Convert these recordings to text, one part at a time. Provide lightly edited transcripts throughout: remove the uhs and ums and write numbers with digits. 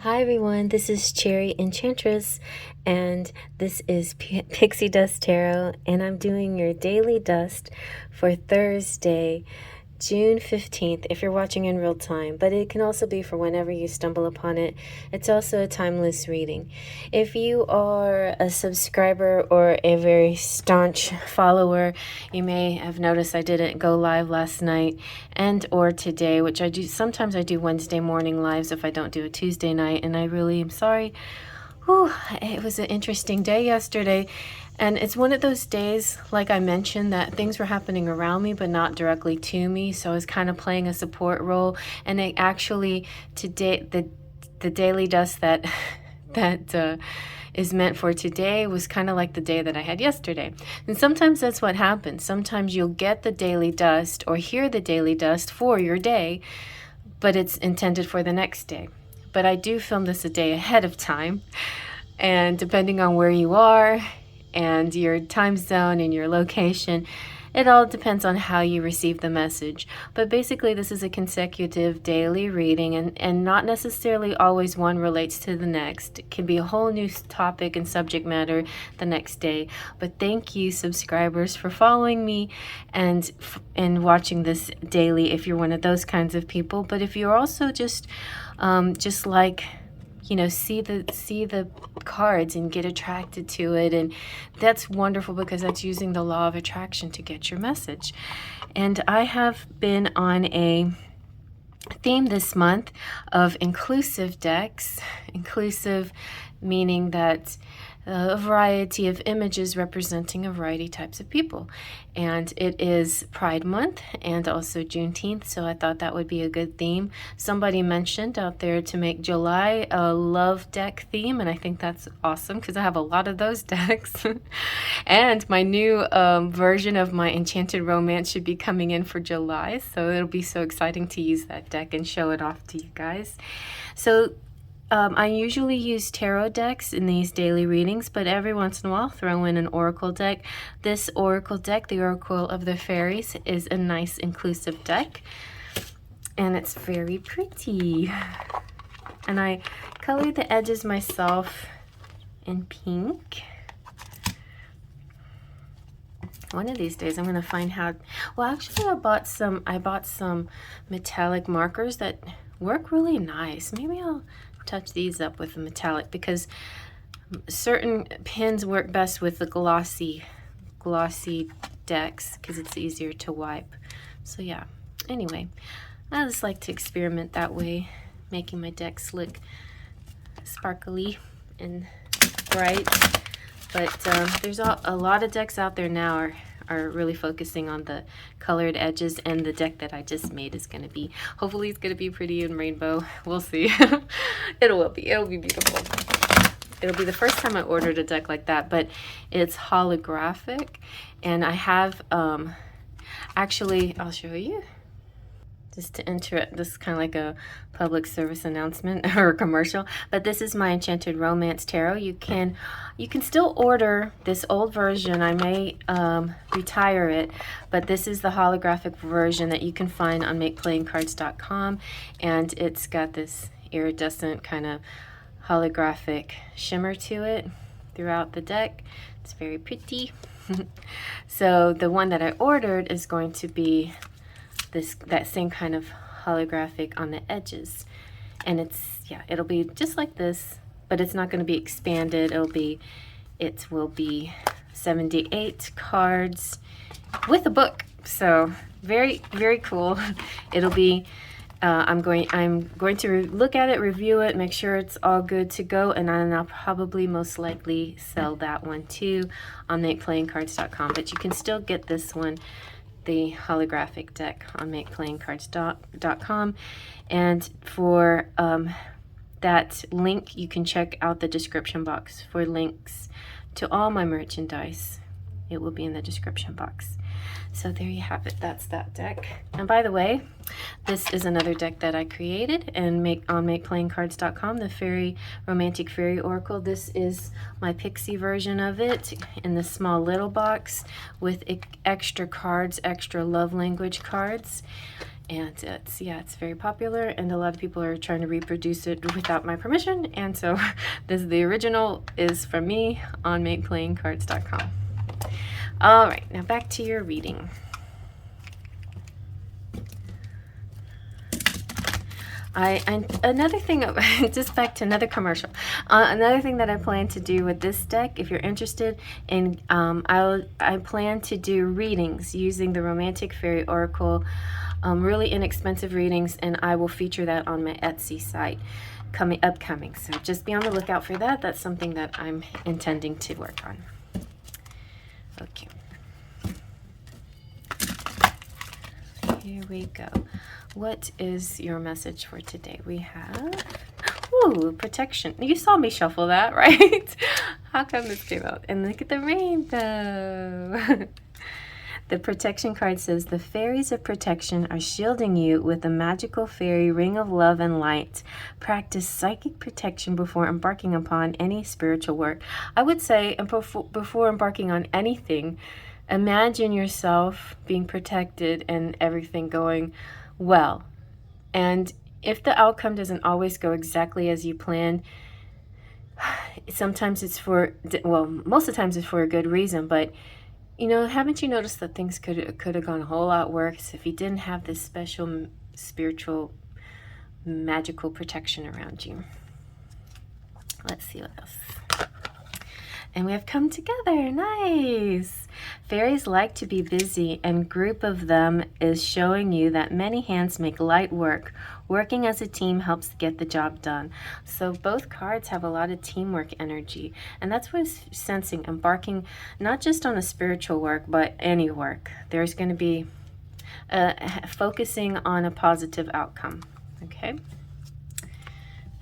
Hi everyone, this is Cherry Enchantress, and this is Pixie Dust Tarot, and I'm doing your daily dust for Thursday, June 15th, if you're watching in real time, but it can also be for whenever you stumble upon it. It's also a timeless reading. If you are a subscriber or a very staunch follower, you may have noticed I didn't go live last night and or today, which I do. Sometimes I do Wednesday morning lives if I don't do a Tuesday night, and I really am sorry. Whew, it was an interesting day yesterday, and it's one of those days, like I mentioned, that things were happening around me but not directly to me, so I was kind of playing a support role. And it actually, today, the daily dust that is meant for today was kind of like the day that I had yesterday. And sometimes that's what happens. Sometimes you'll get the daily dust or hear the daily dust for your day, but it's intended for the next day. But I do film this a day ahead of time, and depending on where you are and your time zone and your location, it all depends on how you receive the message. But basically, this is a consecutive daily reading, and not necessarily always one relates to the next. It can be a whole new topic and subject matter the next day. But thank you, subscribers, for following me and watching this daily if you're one of those kinds of people. But if you're also just like, you know, see the cards and get attracted to it, and that's wonderful because that's using the law of attraction to get your message. And I have been on a theme this month of inclusive decks. Inclusive meaning that a variety of images representing a variety of types of people. And it is Pride Month and also Juneteenth, so I thought that would be a good theme. Somebody mentioned out there to make July a love deck theme, and I think that's awesome because I have a lot of those decks. And my new version of my Enchanted Romance should be coming in for July, so it'll be so exciting to use that deck and show it off to you guys. So I usually use tarot decks in these daily readings, but every once in a while throw in an oracle deck. This oracle deck, the Oracle of the Fairies, is a nice inclusive deck, and it's very pretty. And I colored the edges myself in pink. One of these days I'm going to find how, well, actually I bought some metallic markers that work really nice. Maybe I'll touch these up with the metallic because certain pens work best with the glossy decks because it's easier to wipe. So yeah, anyway, I just like to experiment that way, making my decks look sparkly and bright. But there's a lot of decks out there now are really focusing on the colored edges, and the deck that I just made is going to be, hopefully it's going to be pretty and rainbow. We'll see. It'll be beautiful. It'll be the first time I ordered a deck like that, but it's holographic, and I have actually, I'll show you. Just to enter, this is kind of like a public service announcement or a commercial, but this is my Enchanted Romance Tarot. You can still order this old version. I may retire it, but this is the holographic version that you can find on makeplayingcards.com, and it's got this iridescent kind of holographic shimmer to it throughout the deck. It's very pretty. So the one that I ordered is going to be that same kind of holographic on the edges, and it'll be just like this, but it's not going to be expanded. It will be 78 cards with a book, so very, very cool. It'll be I'm going to look at it, review it, make sure it's all good to go, and then I'll probably most likely sell that one too on makeplayingcards.com. But you can still get this one, the holographic deck, on makeplayingcards.com. And for that link, you can check out the description box for links to all my merchandise. It will be in the description box. So there you have it. That's that deck. And by the way, this is another deck that I created and on makeplayingcards.com, the Romantic Fairy Oracle. This is my Pixie version of it in the small little box with extra cards, extra love language cards. And it's very popular, and a lot of people are trying to reproduce it without my permission. And so the original is from me on MakePlayingCards.com. All right, now back to your reading. Another thing, just back to another commercial. Another thing that I plan to do with this deck, if you're interested in, I plan to do readings using the Romantic Fairy Oracle, really inexpensive readings, and I will feature that on my Etsy site upcoming. So just be on the lookout for that. That's something that I'm intending to work on. Okay. Here we go. What is your message for today? We have, ooh, protection. You saw me shuffle that, right? How come this came out? And look at the rainbow. The protection card says, the fairies of protection are shielding you with the magical fairy ring of love and light. Practice psychic protection before embarking upon any spiritual work. I would say before embarking on anything, imagine yourself being protected and everything going well. And if the outcome doesn't always go exactly as you planned, sometimes it's for, well, most of the times it's for a good reason, but you know, haven't you noticed that things could have gone a whole lot worse if you didn't have this special spiritual magical protection around you? Let's see what else. And we have come together. Nice. Fairies like to be busy, and group of them is showing you that many hands make light work. Working as a team helps get the job done. So both cards have a lot of teamwork energy, and that's what I'm sensing, embarking not just on a spiritual work, but any work. There's going to be focusing on a positive outcome. Okay.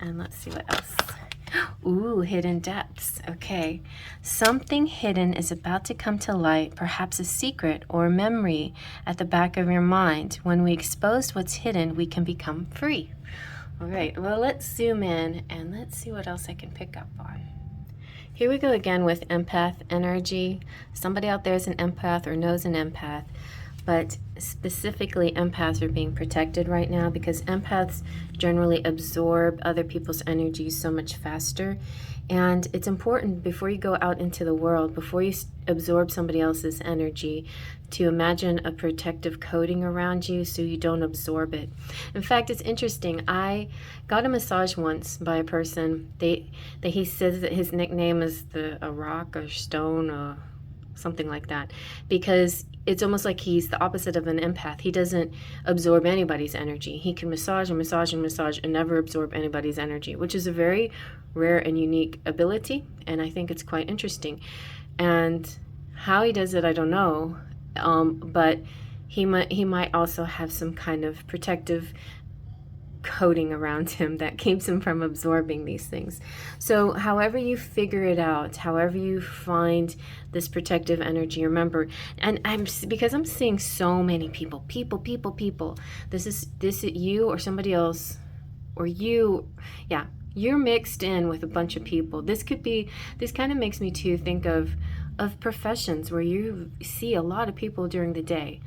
And let's see what else. Ooh, hidden depths. Okay. Something hidden is about to come to light, perhaps a secret or a memory at the back of your mind. When we expose what's hidden, we can become free. All right, well, let's zoom in and let's see what else I can pick up on. Here we go again with empath energy. Somebody out there is an empath or knows an empath, but specifically empaths are being protected right now because empaths generally absorb other people's energy so much faster. And it's important before you go out into the world, before you absorb somebody else's energy, to imagine a protective coating around you so you don't absorb it. In fact, it's interesting. I got a massage once by a person. He says that his nickname is a rock or stone, something like that, because it's almost like he's the opposite of an empath. He doesn't absorb anybody's energy. He can massage and massage and massage and never absorb anybody's energy, which is a very rare and unique ability, and I think it's quite interesting. And how he does it, I don't know, but he might also have some kind of protective coating around him that keeps him from absorbing these things. So however you figure it out, however you find this protective energy, remember, and because I'm seeing so many people, this is you or somebody else, or you're mixed in with a bunch of people. This kind of makes me too think of professions where you see a lot of people during the day.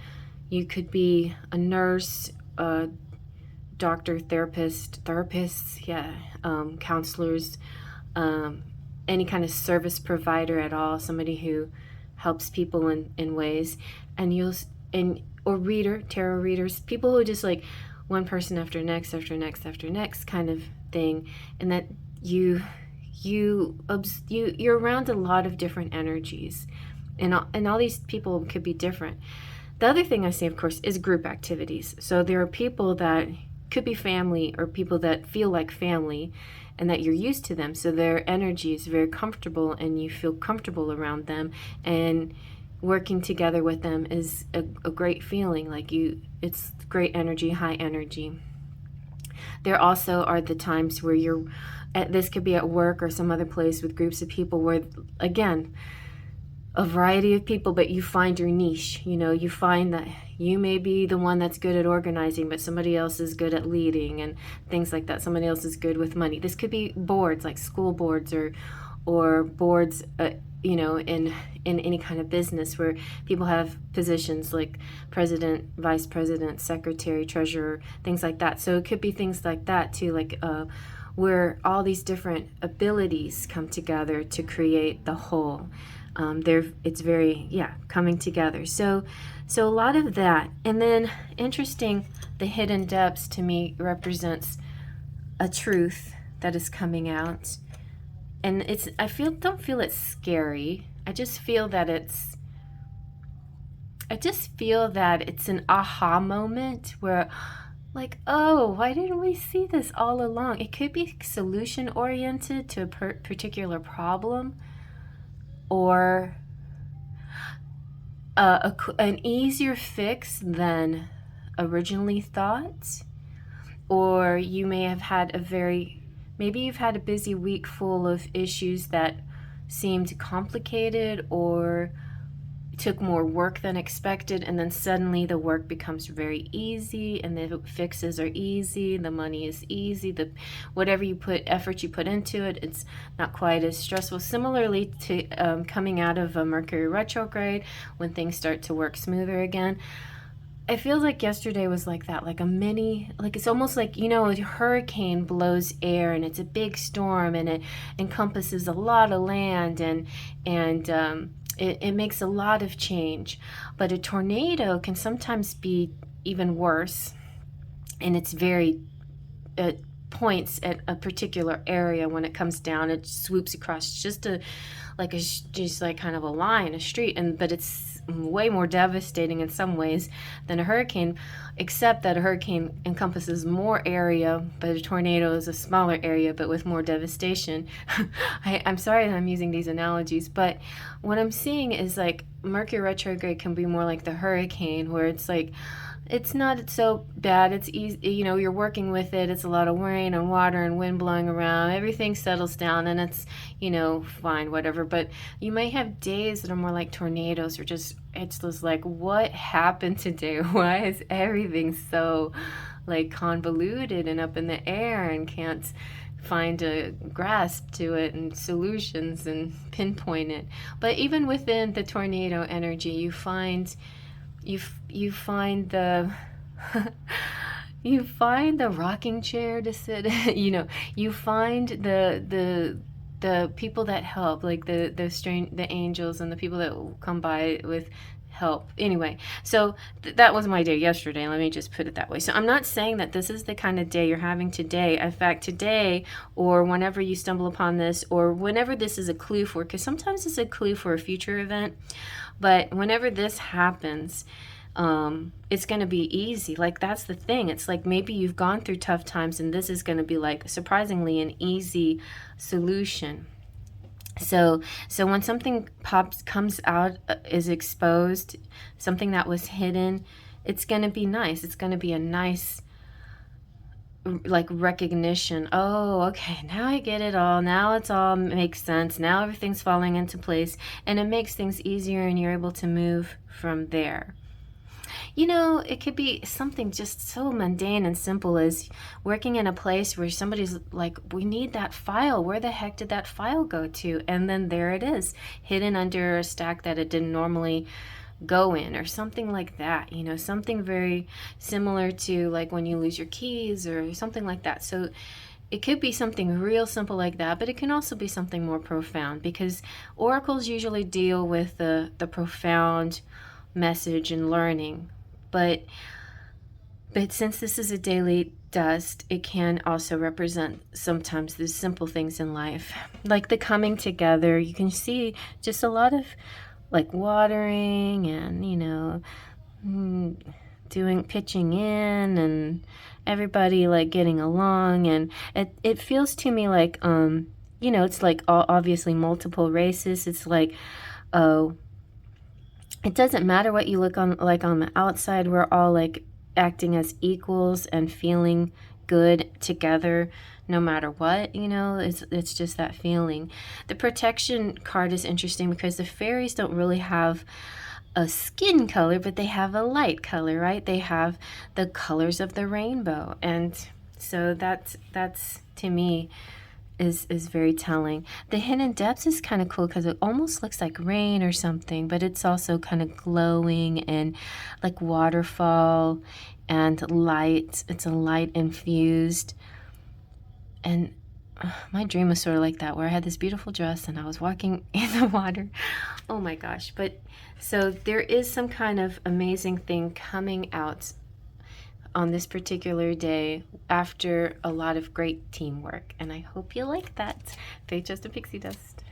You could be a nurse, doctor, therapists, counselors, any kind of service provider at all, somebody who helps people in ways, or tarot readers, people who just like one person after next kind of thing, and that you're around a lot of different energies, and all these people could be different. The other thing I see, of course, is group activities. So there are people that could be family or people that feel like family and that you're used to them, so their energy is very comfortable and you feel comfortable around them, and working together with them is a great feeling. It's great energy, high energy. There also are the times where this could be at work or some other place with groups of people where, again, a variety of people, but you find your niche. You find that you may be the one that's good at organizing, but somebody else is good at leading and things like that. Somebody else is good with money. This could be boards, like school boards or boards, you know, in any kind of business where people have positions like president, vice president, secretary, treasurer, things like that. So it could be things like that too, like where all these different abilities come together to create the whole. It's very, yeah, coming together. So a lot of that. And then interesting, the hidden depths to me represents a truth that is coming out. And don't feel it's scary. I just feel that it's an aha moment where, like, oh, why didn't we see this all along? It could be solution oriented to a particular problem, or an easier fix than originally thought. Or you may have had maybe you've had a busy week full of issues that seemed complicated or took more work than expected, and then suddenly the work becomes very easy and the fixes are easy, the money is easy, whatever effort you put into it, it's not quite as stressful. Similarly to coming out of a Mercury retrograde, when things start to work smoother again, it feels like yesterday was like that, like it's almost like, you know, a hurricane blows air and it's a big storm and it encompasses a lot of land, and it makes a lot of change. But a tornado can sometimes be even worse, and it's it points at a particular area. When it comes down, it swoops across just like kind of a line, a street, but it's way more devastating in some ways than a hurricane, except that a hurricane encompasses more area, but a tornado is a smaller area but with more devastation. I'm sorry that I'm using these analogies, but what I'm seeing is like Mercury retrograde can be more like the hurricane, where it's like it's not so bad, it's easy, you know, you're working with it, it's a lot of rain and water and wind blowing around, everything settles down and it's, you know, fine, whatever. But you might have days that are more like tornadoes, or it's just like, what happened today? Why is everything so like convoluted and up in the air and can't find a grasp to it and solutions and pinpoint it? But even within the tornado energy, you find the you find the rocking chair to sit in. You know, you find the people that help, like the angels and the people that come by with help. Anyway, so that was my day yesterday. Let me just put it that way. So I'm not saying that this is the kind of day you're having today. In fact, today, or whenever you stumble upon this, or whenever this is a clue for, because sometimes it's a clue for a future event, but whenever this happens, it's going to be easy. Like, that's the thing. It's like maybe you've gone through tough times, and this is going to be like surprisingly an easy solution. So when something comes out, is exposed, something that was hidden, it's going to be nice. It's going to be a nice, like, recognition. Oh, okay, now I get it all. Now it's all makes sense. Now everything's falling into place, and it makes things easier, and you're able to move from there. You know, it could be something just so mundane and simple as working in a place where somebody's like, we need that file. Where the heck did that file go to? And then there it is, hidden under a stack that it didn't normally go in, or something like that. You know, something very similar to like when you lose your keys or something like that. So it could be something real simple like that, but it can also be something more profound, because oracles usually deal with the profound message and learning. But since this is a daily dust, it can also represent sometimes the simple things in life, like the coming together. You can see just a lot of like watering and, you know, pitching in, and everybody like getting along. And it feels to me like, you know, it's like obviously multiple races. It's like, oh, it doesn't matter what you look like on the outside. We're all like acting as equals and feeling good together no matter what, you know. It's just that feeling. The protection card is interesting because the fairies don't really have a skin color, but they have a light color, right? They have the colors of the rainbow. And so that's to me is very telling. The hidden depths is kind of cool because it almost looks like rain or something, but it's also kind of glowing and like waterfall and light. It's a light infused. And my dream was sort of like that, where I had this beautiful dress and I was walking in the water. Oh my gosh. But so there is some kind of amazing thing coming out on this particular day after a lot of great teamwork. And I hope you like that. Faith, Just a Pixie Dust.